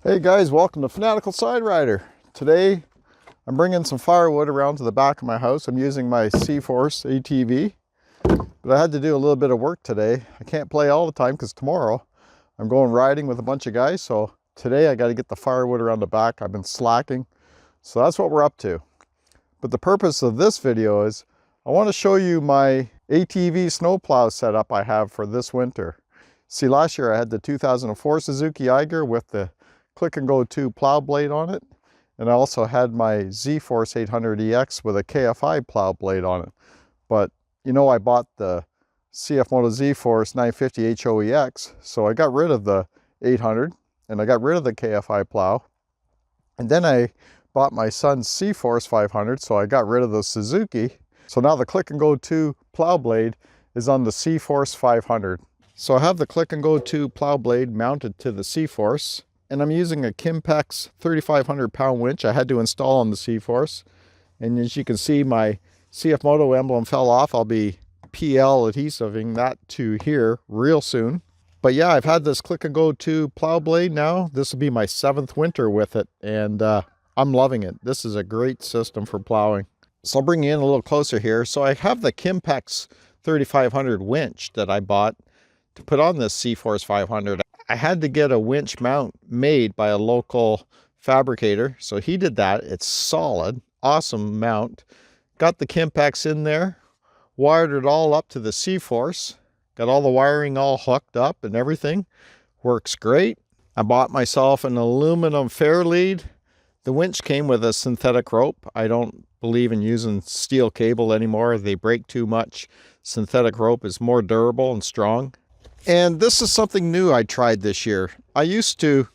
Hey guys, welcome to Fanatical Side Rider. Today I'm bringing some firewood around to the back of my house. I'm using my Cforce ATV, but I had to do a little bit of work today. I can't play all the time because tomorrow I'm going riding with a bunch of guys, so today I got to get the firewood around the back. I've been slacking, so that's what we're up to. But the purpose of this video is I want to show you my ATV Snow Plow setup I have for this winter. See, last year I had the 2004 Suzuki Eiger with the Click and Go 2 plow blade on it, and I also had my Z-Force 800EX with a KFI plow blade on it. But you know, I bought the Cfmoto Z-Force 950 HOEX, so I got rid of the 800 and I got rid of the KFI plow, and then I bought my son's Cforce 500, so I got rid of the Suzuki. So now the Click and Go 2 plow blade is on the Cforce 500. So I have the Click and Go 2 plow blade mounted to the Cforce, and I'm using a Kimpex 3,500 pound winch I had to install on the Cforce. And as you can see, my Cfmoto emblem fell off. I'll be PL adhesiving that to here real soon. But yeah, I've had this Click and Go 2 plow blade now. This will be my 7th winter with it, and I'm loving it. This is a great system for plowing. So I'll bring you in a little closer here. So I have the Kimpex 3,500 winch that I bought to put on this Cforce 500. I had to get a winch mount made by a local fabricator, so he did that. It's solid, awesome mount. Got the Kimpex in there, wired it all up to the Cforce, got all the wiring all hooked up and everything. Works great. I bought myself an aluminum fair lead. The winch came with a synthetic rope. I don't believe in using steel cable anymore. They break too much. Synthetic rope is more durable and strong. And this is something new I tried this year. I used to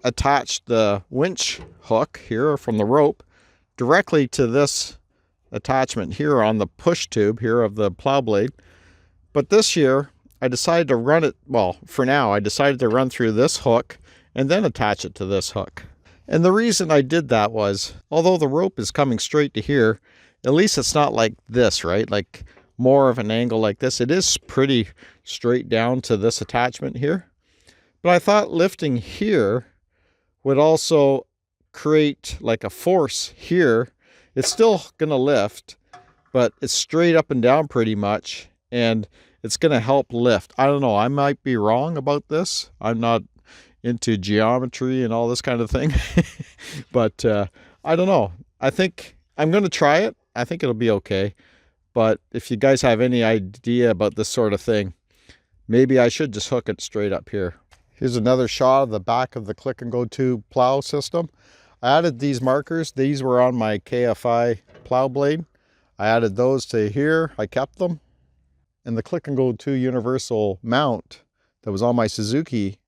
attach the winch hook here from the rope directly to this attachment here on the push tube here of the plow blade. But this year I decided to run it, well, for now I decided to run through this hook and then attach it to this hook. And the reason I did that was, although the rope is coming straight to here, at least it's not like this, right? Like more of an angle like this. It is pretty straight down to this attachment here. But I thought lifting here would also create like a force here. It's still going to lift, but it's straight up and down pretty much, and it's going to help lift. I don't know. I might be wrong about this. I'm not into geometry and all this kind of thing. But I don't know. I think I'm going to try it. I think it'll be okay. But if you guys have any idea about this sort of thing, maybe I should just hook it straight up here. Here's another shot of the back of the Click and Go 2 plow system. I added these markers. These were on my KFI plow blade. I added those to here. I kept them. And the Click and Go 2 universal mount that was on my Suzuki,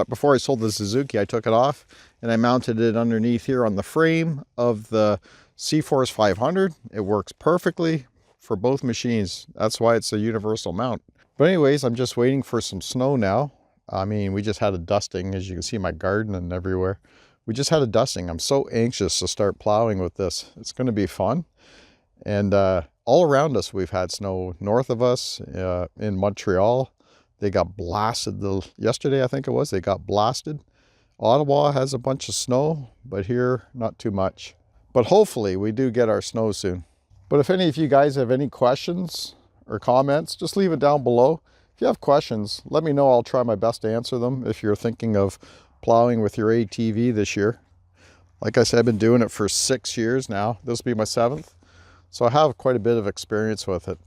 before I sold the Suzuki, I took it off and I mounted it underneath here on the frame of the Cforce 500. It works perfectly for both machines. That's why it's a universal mount. But anyways, I'm just waiting for some snow now. I mean, we just had a dusting, as you can see my garden and everywhere. We just had a dusting. I'm so anxious to start plowing with this. It's going to be fun. And all around us, we've had snow. North of us, in Montreal, they got blasted. Yesterday, I think it was, they got blasted. Ottawa has a bunch of snow, but here, not too much. But hopefully, we do get our snow soon. But if any of you guys have any questions or comments, just leave it down below. If you have questions, let me know. I'll try my best to answer them if you're thinking of plowing with your ATV this year. Like I said, I've been doing it for 6 years now. This will be my 7th. So I have quite a bit of experience with it.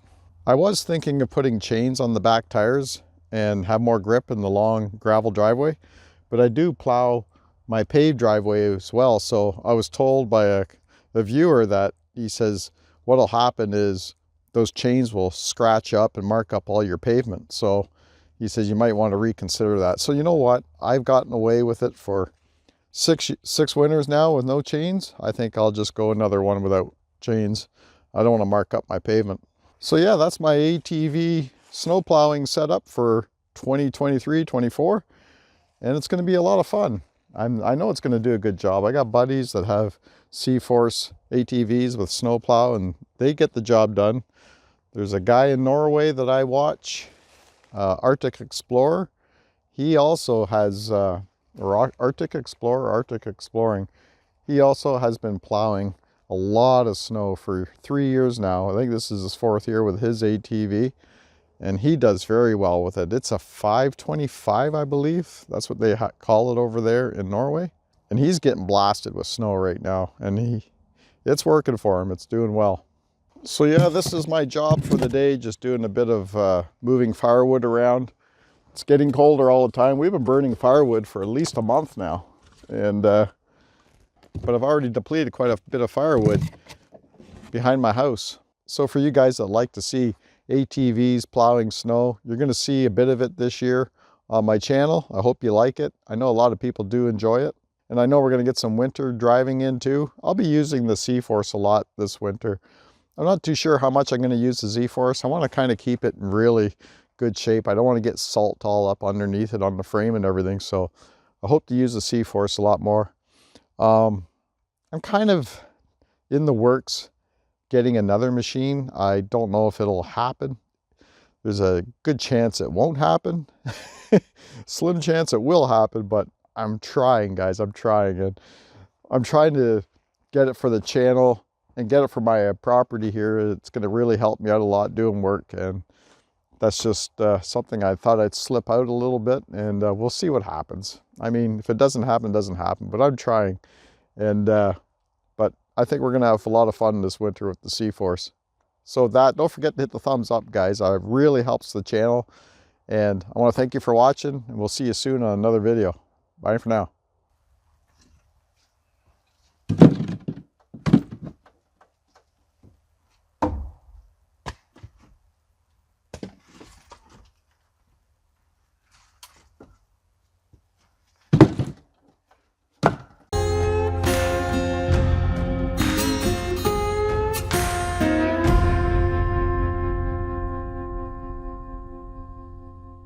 I was thinking of putting chains on the back tires and have more grip in the long gravel driveway, but I do plow my paved driveway as well. So I was told by a viewer that he says, what'll happen is those chains will scratch up and mark up all your pavement. So he says you might want to reconsider that. So you know what? I've gotten away with it for six winters now with no chains. I think I'll just go another one without chains. I don't want to mark up my pavement. So yeah, that's my ATV snow plowing setup for 2023-24. And it's going to be a lot of fun. I know it's going to do a good job. I got buddies that have Cforce ATVs with snowplow, and they get the job done. There's a guy in Norway that I watch, Arctic Explorer. He also has or Arctic Explorer, Arctic Exploring. He also has been plowing a lot of snow for 3 years now. I think this is his 4th year with his ATV, and he does very well with it. It's a 525, I believe. That's what they call it over there in Norway. And he's getting blasted with snow right now, and it's working for him. It's doing well. So yeah, this is my job for the day, just doing a bit of moving firewood around. It's getting colder all the time. We've been burning firewood for at least a month now, and but I've already depleted quite a bit of firewood behind my house. So for you guys that like to see ATVs plowing snow, you're going to see a bit of it this year on my channel. I hope you like it. I know a lot of people do enjoy it, and I know we're going to get some winter driving in too. I'll be using the Cforce a lot this winter. I'm not too sure how much I'm going to use the Z-Force. I want to kind of keep it in really good shape. I don't want to get salt all up underneath it on the frame and everything, so I hope to use the Cforce a lot more. I'm kind of in the works getting another machine. I don't know if it'll happen. There's a good chance it won't happen. Slim chance it will happen, but I'm trying, guys. I'm trying, and I'm trying to get it for the channel and get it for my property here. It's going to really help me out a lot doing work, and that's just something I thought I'd slip out a little bit, and we'll see what happens. I mean, if it doesn't happen, it doesn't happen, but I'm trying. And but I think we're going to have a lot of fun this winter with the Cforce. So don't forget to hit the thumbs up, guys. It really helps the channel, and I want to thank you for watching, and we'll see you soon on another video. Bye for now.